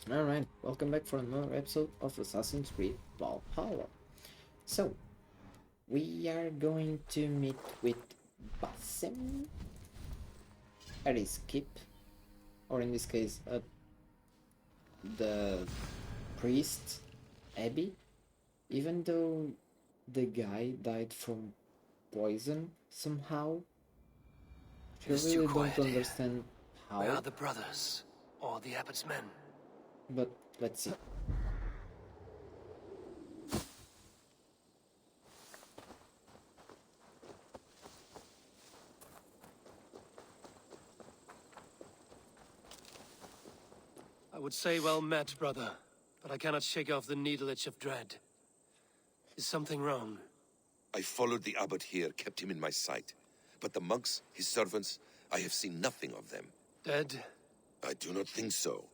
Alright, welcome back for another episode of Assassin's Creed Valhalla. So, we are going to meet with Basim at his keep, or in this case, the priest, Abbey. Even though the guy died from poison somehow, It I is too really don't quiet here. understand Where how, are the brothers? Or the abbot's men? but let's see. I would say well met, brother. But I cannot shake off the needle itch of dread. Is something wrong? I followed the abbot here, kept him in my sight. But the monks, his servants, I have seen nothing of them. Dead? I do not think so.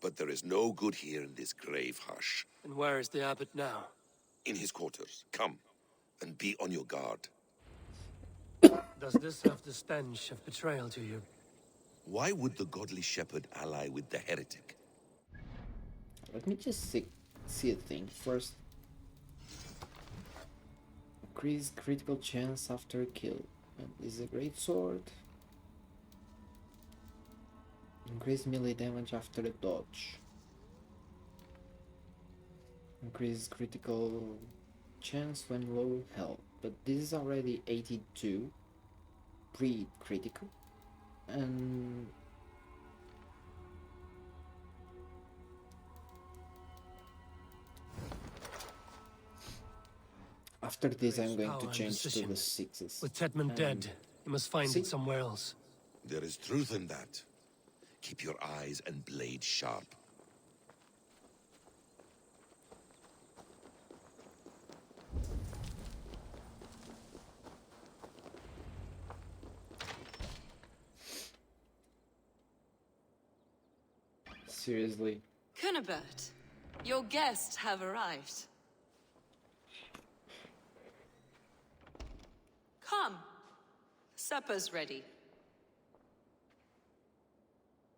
But there is no good here in this grave hush. And where is the abbot now? In his quarters. Come, and be on your guard. Does this have the stench of betrayal to you? Why would the godly shepherd ally with the heretic? Let me just see a thing first. Increase critical chance after a kill. And this is a great sword. Increase melee damage after a dodge. Increase critical chance when low health. But this is already 82 pre-critical. And after this I'm going to change to the sixes. With Tedman dead, you must find it somewhere else. There is truth in that. Keep your eyes and blade sharp. Seriously. Cunibert, your guests have arrived. Come. Supper's ready.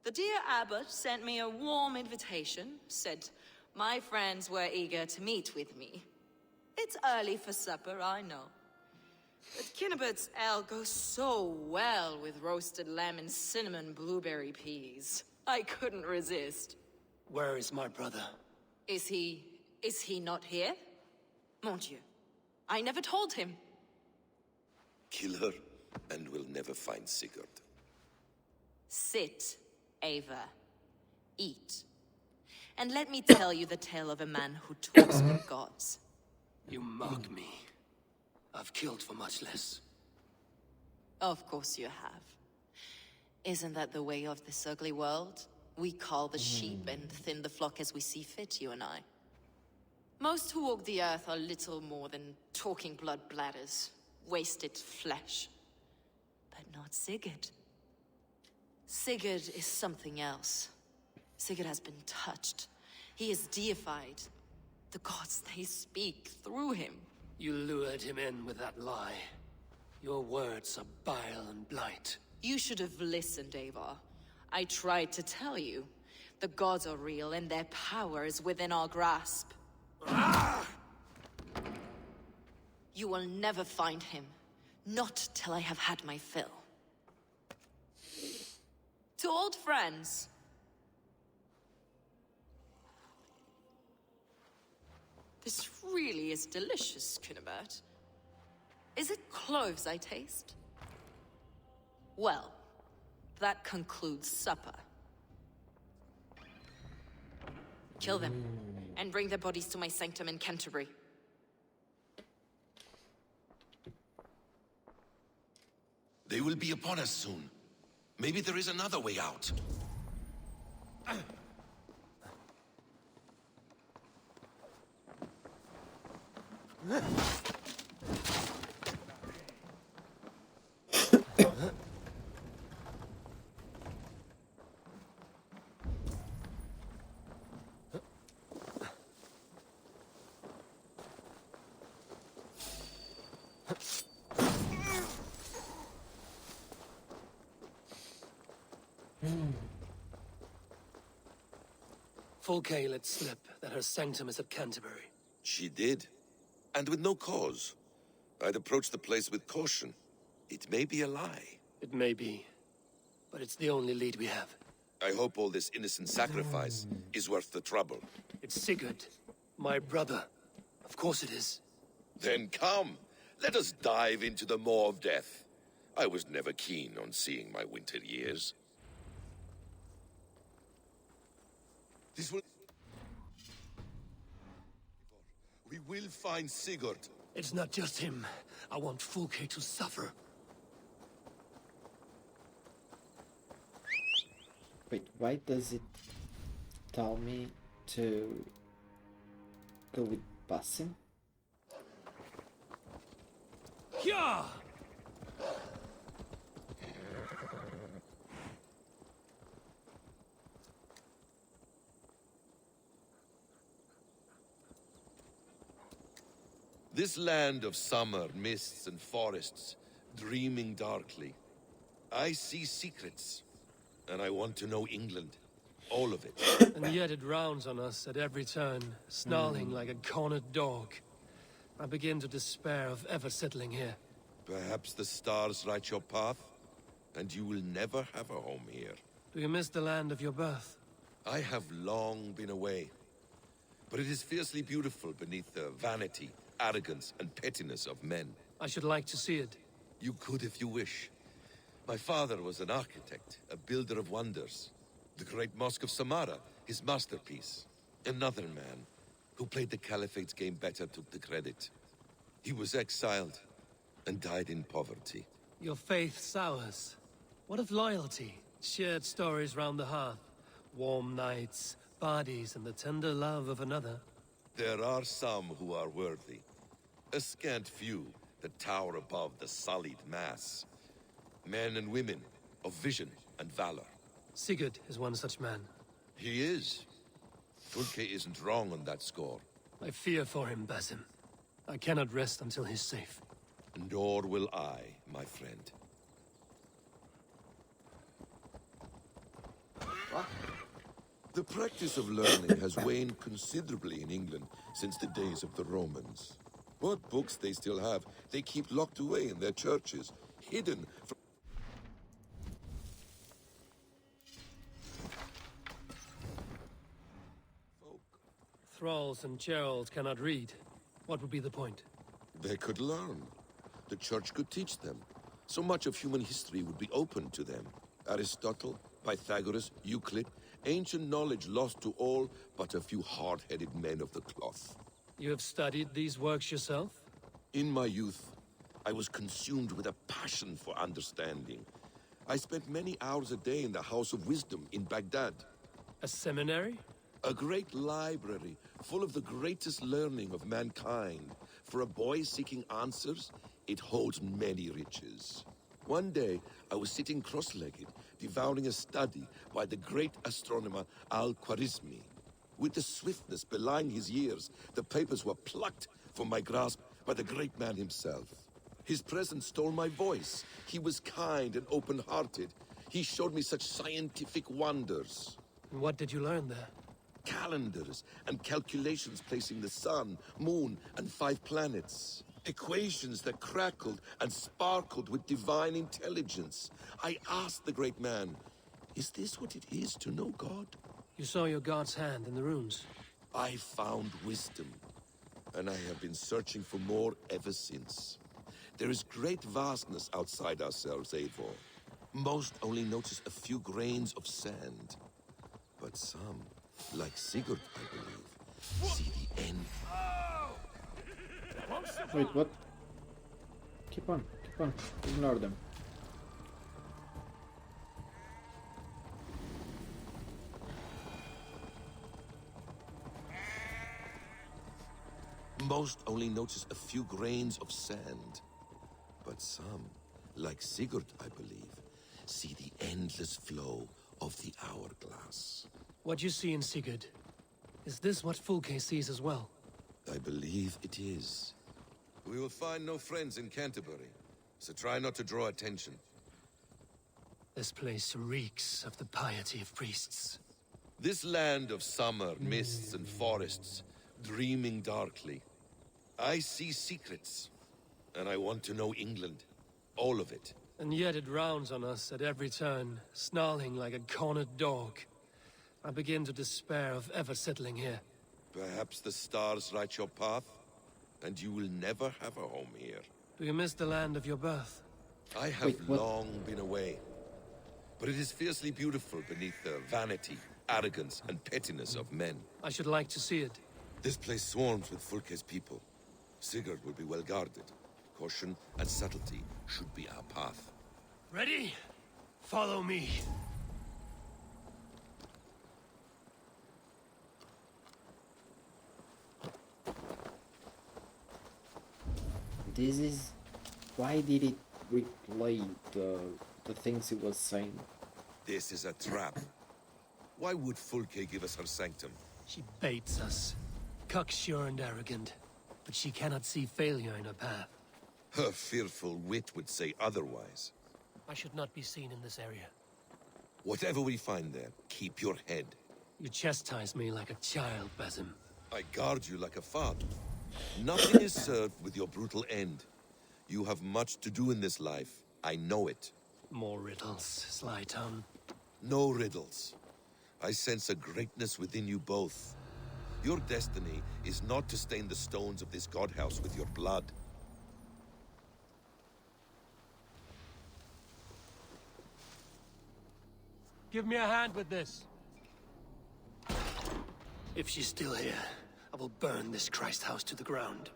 The dear abbot sent me a warm invitation, said my friends were eager to meet with me. It's early for supper, I know. But Kinnibert's ale goes so well with roasted lamb and cinnamon blueberry peas. I couldn't resist. Where is my brother? Is he not here? Mon Dieu, I never told him. Kill her, and we'll never find Sigurd. Sit, Ava. Eat. And let me tell you the tale of a man who talks with gods. You mock me. I've killed for much less. Of course you have. Isn't that the way of this ugly world? We call the sheep and thin the flock as we see fit, you and I. Most who walk the earth are little more than talking blood bladders, wasted flesh. But not Sigurd. Sigurd is something else. Sigurd has been touched. He is deified. The gods, they speak through him. You lured him in with that lie. Your words are bile and blight. You should have listened, Ava. I tried to tell you. The gods are real and their power is within our grasp. You will never find him. Not till I have had my fill. To old friends. This really is delicious, Cunibert. Is it cloves I taste? Well, that concludes supper. Kill them, and bring their bodies to my sanctum in Canterbury. They will be upon us soon. Maybe there is another way out. Fulke let slip that her sanctum is at Canterbury. She did. And with no cause. I'd approach the place with caution. It may be a lie. It may be, but it's the only lead we have. I hope all this innocent sacrifice is worth the trouble. It's Sigurd, my brother. Of course it is. Then come, let us dive into the maw of death. I was never keen on seeing my winter years. This will... We will find Sigurd. It's not just him. I want Fulke to suffer. Wait, why does it tell me to go with Basim? Yeah! This land of summer, mists and forests, dreaming darkly. I see secrets, and I want to know England. All of it. And yet it rounds on us at every turn, snarling like a cornered dog. I begin to despair of ever settling here. Perhaps the stars write your path, and you will never have a home here. Do you miss the land of your birth? I have long been away, but it is fiercely beautiful beneath the vanity, arrogance, and pettiness of men. I should like to see it. You could if you wish. My father was an architect, a builder of wonders. The great Mosque of Samarra, his masterpiece. Another man, who played the Caliphate's game better, took the credit. He was exiled, and died in poverty. Your faith sours. What of loyalty? Shared stories round the hearth. Warm nights, bodies, and the tender love of another. There are some who are worthy. A scant few that tower above the sullied mass. Men and women of vision and valor. Sigurd is one such man. He is. Fulke isn't wrong on that score. I fear for him, Basim. I cannot rest until he's safe. Nor will I, my friend. The practice of learning has waned considerably in England since the days of the Romans. What books they still have, they keep locked away in their churches, hidden from... Thralls and Gerald cannot read. What would be the point? They could learn. The church could teach them. So much of human history would be open to them. Aristotle, Pythagoras, Euclid, ancient knowledge lost to all but a few hard-headed men of the cloth. You have studied these works yourself? In my youth, I was consumed with a passion for understanding. I spent many hours a day in the House of Wisdom in Baghdad. A seminary? A great library full of the greatest learning of mankind. For a boy seeking answers, it holds many riches. One day, I was sitting cross-legged, devouring a study by the great astronomer Al-Khwarizmi. With the swiftness belying his years, the papers were plucked from my grasp by the great man himself. His presence stole my voice. He was kind and open-hearted. He showed me such scientific wonders. And what did you learn there? Calendars and calculations placing the sun, moon, and 5 planets. Equations that crackled and sparkled with divine intelligence. I asked the great man, is this what it is to know God? You saw your god's hand in the runes. I found wisdom, and I have been searching for more ever since. There is great vastness outside ourselves, Eivor. Most only notice a few grains of sand. But some, like Sigurd, I believe, see the end. Wait, what? Keep on. Ignore them. Most only notice a few grains of sand. But some, like Sigurd, I believe, see the endless flow of the hourglass. What you see in Sigurd, is this what Fulke sees as well? I believe it is. We will find no friends in Canterbury, so try not to draw attention. This place reeks of the piety of priests. This land of summer, mists, and forests, dreaming darkly. I see secrets, and I want to know England. All of it. And yet it rounds on us at every turn, snarling like a cornered dog. I begin to despair of ever settling here. Perhaps the stars write your path, and you will never have a home here. Do you miss the land of your birth? I have Wait, what? long been away, but it is fiercely beautiful beneath the vanity, arrogance, and pettiness of men. I should like to see it. This place swarms with Fulke's people. Sigurd will be well guarded. Caution and subtlety should be our path. Ready? Follow me. This is... Why did it replay the things he was saying? This is a trap. Why would Fulke give us her sanctum? She baits us. Cocksure and arrogant. But she cannot see failure in her path. Her fearful wit would say otherwise. I should not be seen in this area. Whatever we find there, keep your head. You chastise me like a child, Basim. I guard you like a father. Nothing is served with your brutal end. You have much to do in this life. I know it. More riddles, sly tongue. No riddles. I sense a greatness within you both. Your destiny is not to stain the stones of this godhouse with your blood. Give me a hand with this. If she's still here, I will burn this Christ house to the ground.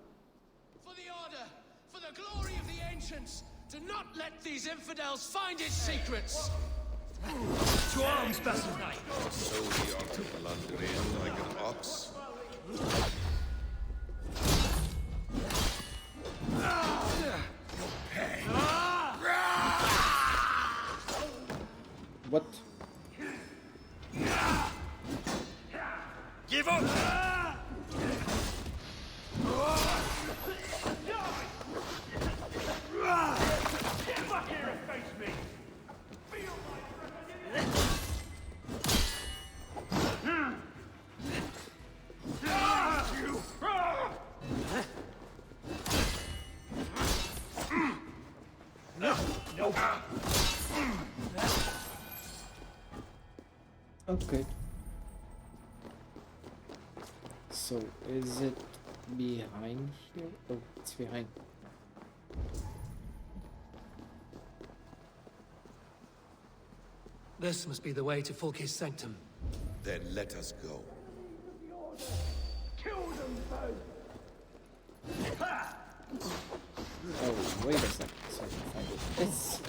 For the Order, for the glory of the Ancients, do not let these infidels find its secrets! To arms, Basim! So we are to blunder in like an ox. What? Give up! Get back here and face me! Okay. So, is it behind here? Oh, it's behind. This must be the way to Fulke's sanctum. Then let us go. Kill them both! Oh, wait a second. So, if I do this...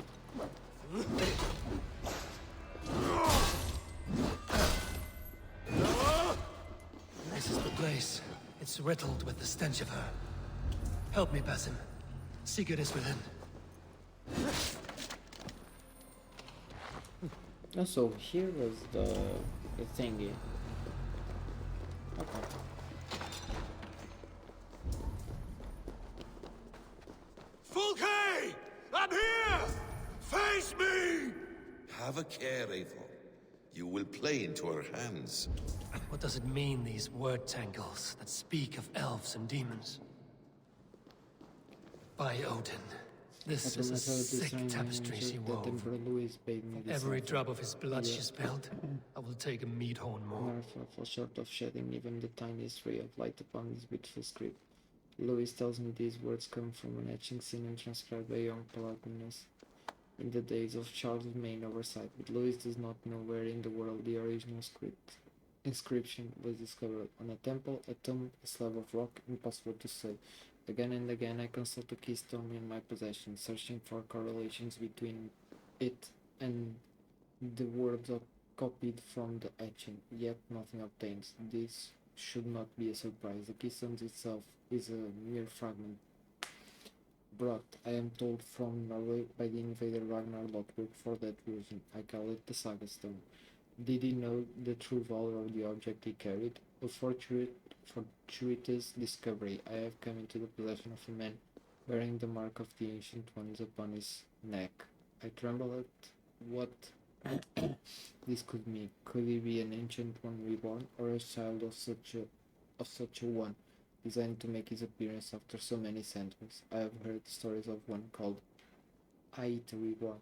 This is the place. It's riddled with the stench of her. Help me, Basim. Sigurd is within. Oh, so here was the thingy. Okay. Fulke! I'm here! Face me! Have a care, Eivor. You will play into her hands. What does it mean, these word tangles that speak of elves and demons? By Odin, this is a sick tapestry she wove. Every drop of his blood she spilled, I will take a mead horn more. Never fall short of shedding even the tiniest ray of light upon this beautiful script. Louis tells me these words come from an etching seen and transcribed by young Palatinus in the days of Charles' main oversight, but Louis does not know where in the world the original inscription was discovered. On a temple, a tomb, a slab of rock, impossible to say. Again and again I consult the keystone in my possession, searching for correlations between it and the words copied from the etching, yet nothing obtains. This should not be a surprise. The keystone itself is a mere fragment brought, I am told, from Norway by the invader Ragnar Lothbrok for that reason. I call it the Saga Stone. Did he know the true value of the object he carried? A fortuitous discovery. I have come into the possession of a man bearing the mark of the ancient ones upon his neck. I tremble at what This could he be an ancient one reborn, or a child of such a one, designed to make his appearance after so many centuries? I have heard stories of one called Aita reborn,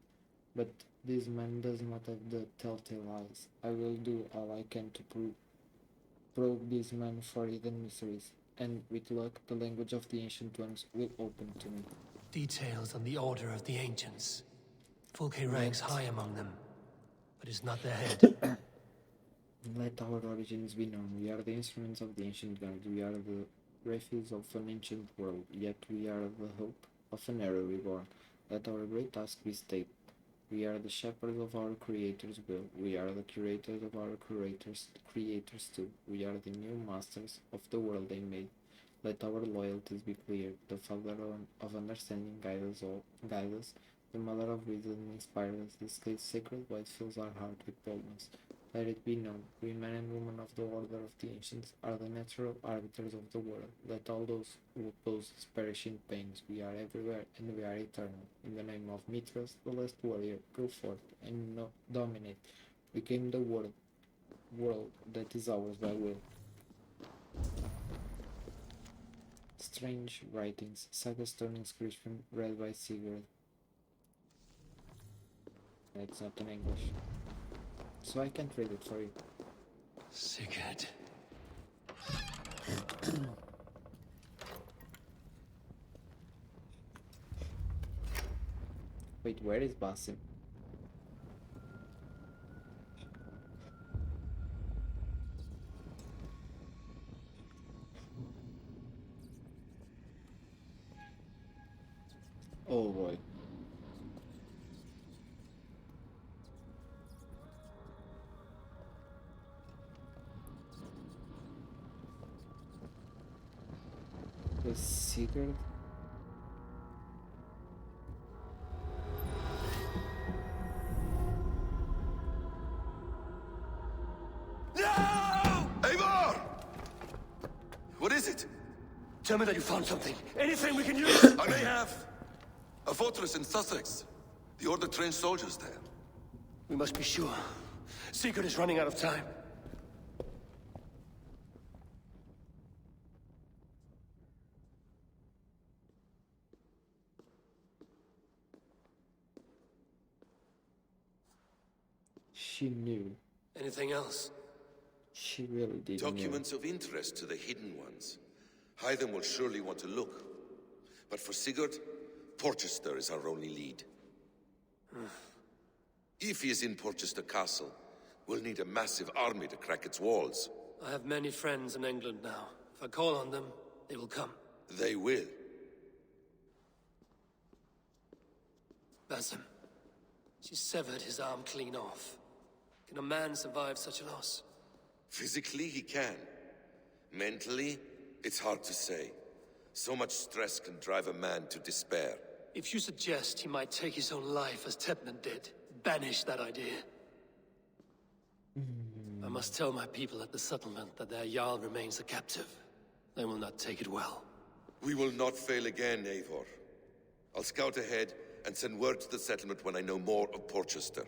but this man does not have the telltale eyes. I will do all I can to probe this man for hidden mysteries, and with luck, the language of the ancient ones will open to me. Details on the Order of the Ancients. Fulke ranks high among them, but is not their head. Let our origins be known. We are the instruments of the ancient gods. We are the refuse of an ancient world, yet we are the hope of an era reborn. Let our great task be stated. We are the shepherds of our Creator's will. We are the curators of our creators too. We are the new masters of the world they made. Let our loyalties be clear. The Father of understanding guide us. The Mother of wisdom inspires us. This sacred voice fills our heart with boldness. Let it be known, we men and women of the order of the ancients are the natural arbiters of the world. Let all those who oppose us perish in pains. We are everywhere and we are eternal. In the name of Mithras, the last warrior, go forth and dominate. Become the world that is ours by will. Strange writings, Saga Stone inscription read by Sigurd. It's not in English, so I can't read it for you. Sigurd. Wait, where is Basim? Oh boy. The Sigurd? No! Eivor! What is it? Tell me that you found something. Anything we can use! I may have. A fortress in Sussex. The Order trained soldiers there. We must be sure. Sigurd is running out of time. She knew. Anything else? She really did Documents of interest to the Hidden Ones. Hythen will surely want to look. But for Sigurd, Porchester is our only lead. If he is in Porchester Castle, we'll need a massive army to crack its walls. I have many friends in England now. If I call on them, they will come. They will. Basim. She severed his arm clean off. Can a man survive such a loss? Physically, he can. Mentally, it's hard to say. So much stress can drive a man to despair. If you suggest he might take his own life as Tepman did, banish that idea. I must tell my people at the settlement that their Jarl remains a captive. They will not take it well. We will not fail again, Eivor. I'll scout ahead and send word to the settlement when I know more of Porchester.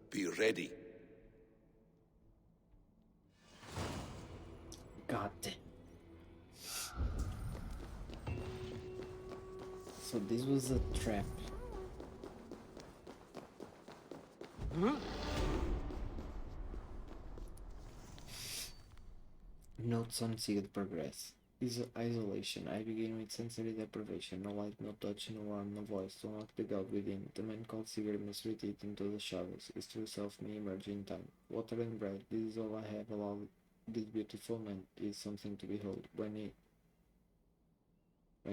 Be ready. God damn. So this was a trap. Notes on Sigurd progress. Isolation. I begin with sensory deprivation. No light, no touch, no warmth, no voice. To unlock the god within. The man called Sigurd must retreat into the shadows. His true self may emerge in time. Water and bread. This is all I have allowed this beautiful man is something to behold. When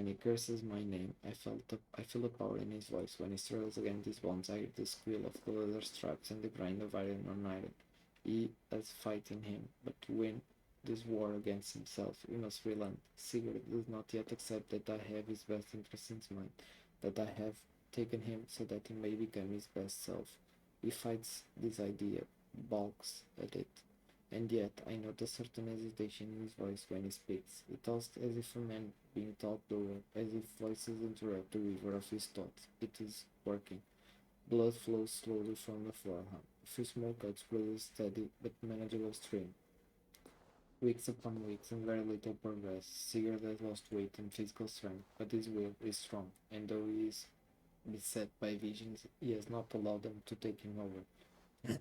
he curses my name, I feel the power in his voice. When he struggles against his bonds, I hear the squeal of the leather straps and the grind of iron on iron. He has fight in him, but to win this war against himself, we must relent. Sigurd does not yet accept that I have his best interests in mind, that I have taken him so that he may become his best self. He fights this idea, balks at it. And yet, I note a certain hesitation in his voice when he speaks. He talks as if a man being talked over, as if voices interrupt the river of his thoughts. It is working. Blood flows slowly from the a few small cuts with a steady but manageable stream. Weeks upon weeks and very little progress. Sigurd has lost weight and physical strength, but his will is strong, and though he is beset by visions, he has not allowed them to take him over.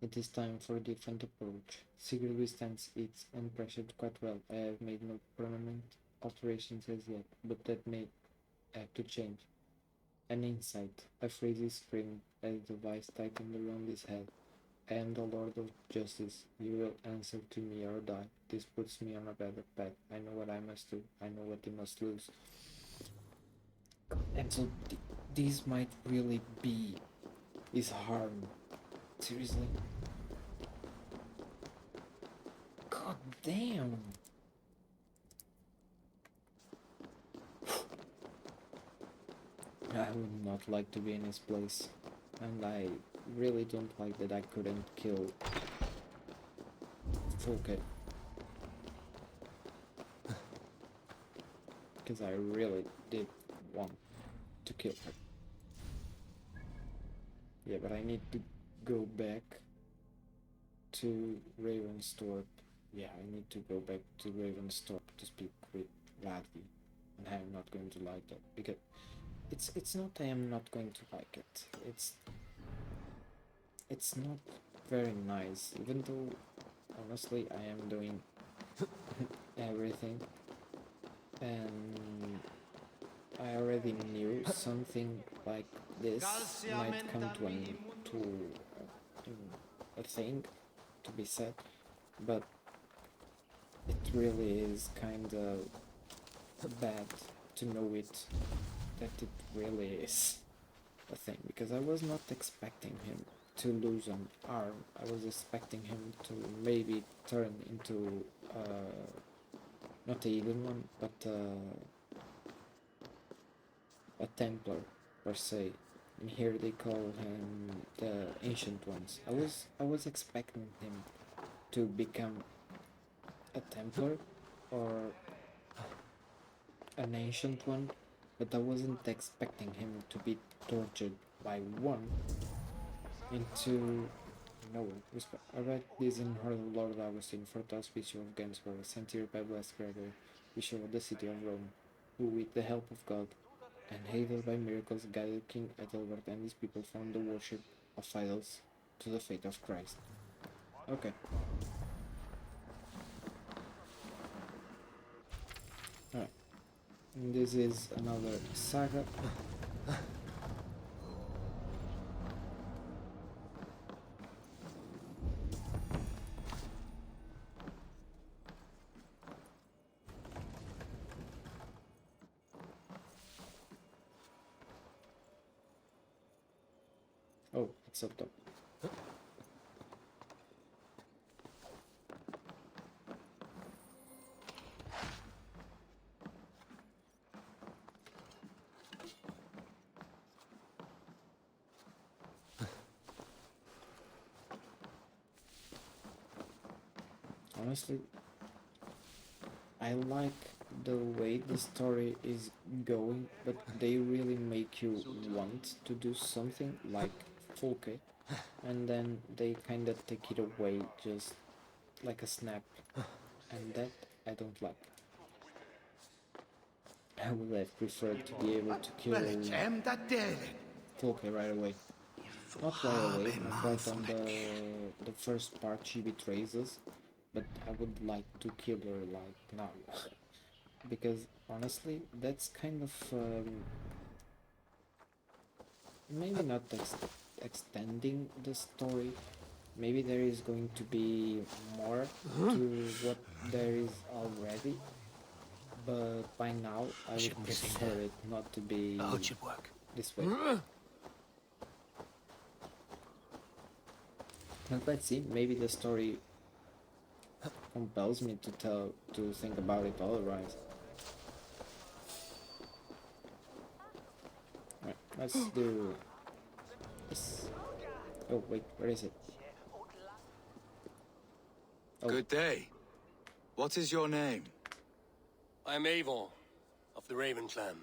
It is time for a different approach. Sigurd withstands it unpressured quite well. I have made no permanent alterations as yet, but that may have to change. An insight. I freeze his spring as the vice tightened around his head. I am the Lord of Justice. You will answer to me or die. This puts me on a better path. I know what I must do. I know what he must lose. And so this might really be his harm. Seriously? God damn! I would not like to be in his place. And I really don't like that I couldn't kill Fulke. Because I really did want to kill her. Yeah, but I need to go back to Ravensthorpe. Yeah, I need to go back to Ravensthorpe to speak with Radvi. And I am not going to like that. Because it's not I am not going to like it. It's not very nice, even though honestly I am doing everything, and I already knew something like this might come to a thing to be said, but it really is kind of bad to know that it really is a thing, because I was not expecting him to lose an arm. I was expecting him to maybe turn into not a hidden one, but a Templar per se. And here they call him the Ancient Ones. I was expecting him to become a Templar or an Ancient One, but I wasn't expecting him to be tortured by one into no respect. I read this in her Lord Augustine, fourth Archbishop of Gainsborough, sent here by Blessed Gregory, Bishop of the city of Rome, who with the help of God and aided by miracles guided King Ethelbert and his people from the worship of idols to the faith of Christ. Okay. Alright. This is another saga. Oh, it's up top. Honestly, I like the way the story is going, but they really make you want to do something like Fulke, and then they kind of take it away just like a snap, and that I don't like. I would have preferred to be able to kill Fulke right away. Not right away, not right on the first part she betrays us, but I would like to kill her like now. Because honestly, that's kind of maybe not extending the story. Maybe there is going to be more to what there is already, but by now I would prefer it not to be this way. But let's see, maybe the story compels me to think about it otherwise. Alright, let's do this. Oh wait, where is it? Oh. Good day. What is your name? I'm Avon, of the Raven clan.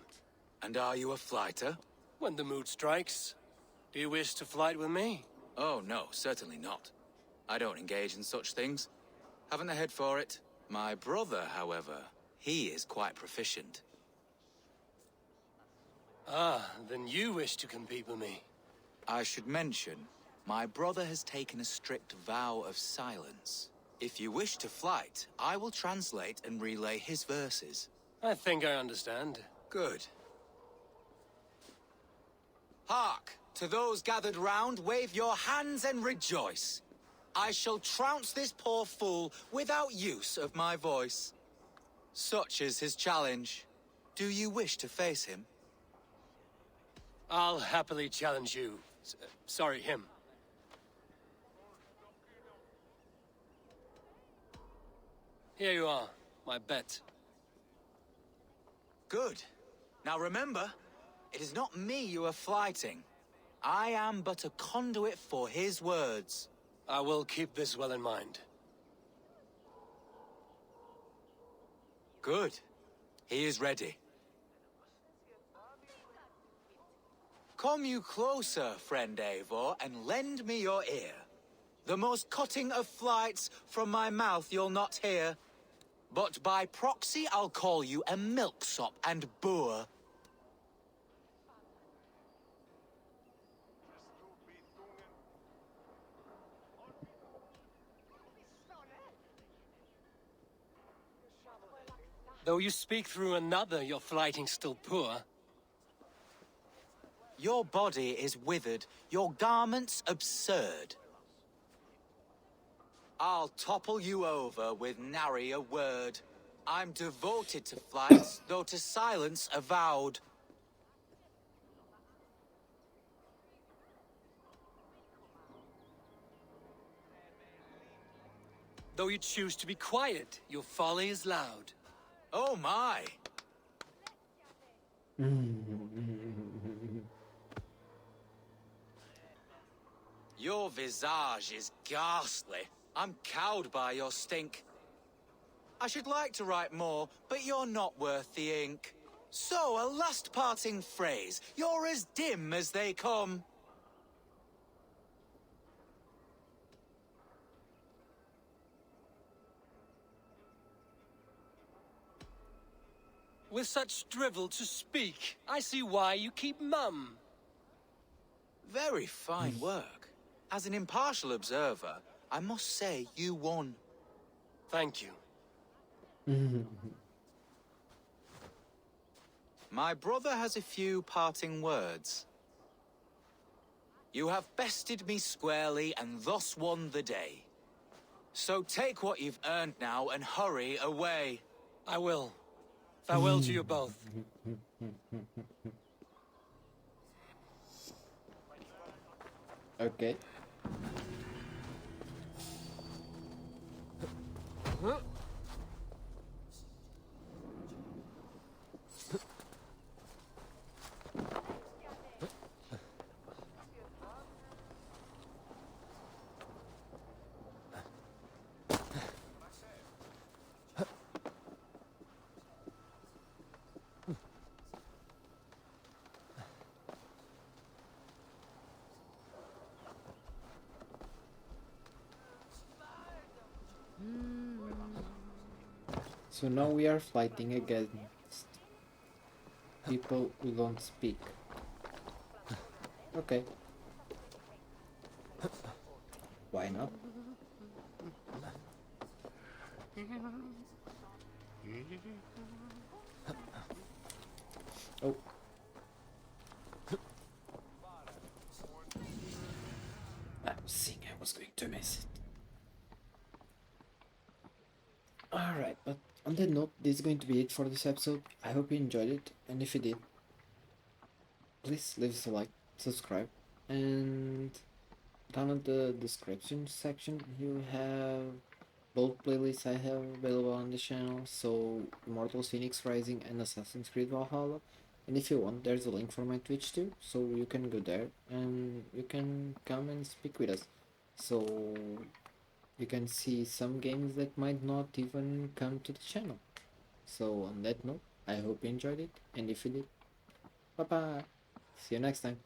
And are you a fighter? When the mood strikes. Do you wish to flight with me? Oh, no, certainly not. I don't engage in such things. Haven't the head for it. My brother, however, he is quite proficient. Ah, then you wish to compete with me. I should mention, my brother has taken a strict vow of silence. If you wish to flight, I will translate and relay his verses. I think I understand. Good. Hark! To those gathered round, wave your hands and rejoice. I shall trounce this poor fool without use of my voice. Such is his challenge. Do you wish to face him? I'll happily challenge you. Sorry, him. Here you are, my bet. Good. Now remember, it is not me you are flighting. I am but a conduit for his words. I will keep this well in mind. Good. He is ready. Come you closer, friend Eivor, and lend me your ear. The most cutting of flights from my mouth you'll not hear. But by proxy I'll call you a milksop and boor. Though you speak through another, your flighting's still poor. Your body is withered, your garments absurd. I'll topple you over with nary a word. I'm devoted to flights, though to silence avowed. Though you choose to be quiet, your folly is loud. Oh my! Your visage is ghastly. I'm cowed by your stink. I should like to write more, but you're not worth the ink. So, a last parting phrase. You're as dim as they come. With such drivel to speak, I see why you keep mum. Very fine work. As an impartial observer, I must say you won. Thank you. My brother has a few parting words. You have bested me squarely and thus won the day. So take what you've earned now and hurry away. I will. Farewell to you both. Okay. So now we are fighting against people who don't speak. Okay. Why not? Oh. I was seeing I was going to miss it. Alright, but on that note, this is going to be it for this episode. I hope you enjoyed it, and if you did, please leave us a like, subscribe, and down in the description section you have both playlists I have available on the channel, so Immortals Phoenix Rising and Assassin's Creed Valhalla. And if you want, there's a link for my Twitch too, so you can go there and you can come and speak with us. So you can see some games that might not even come to the channel. So on that note, I hope you enjoyed it, and if you did, bye bye, see you next time.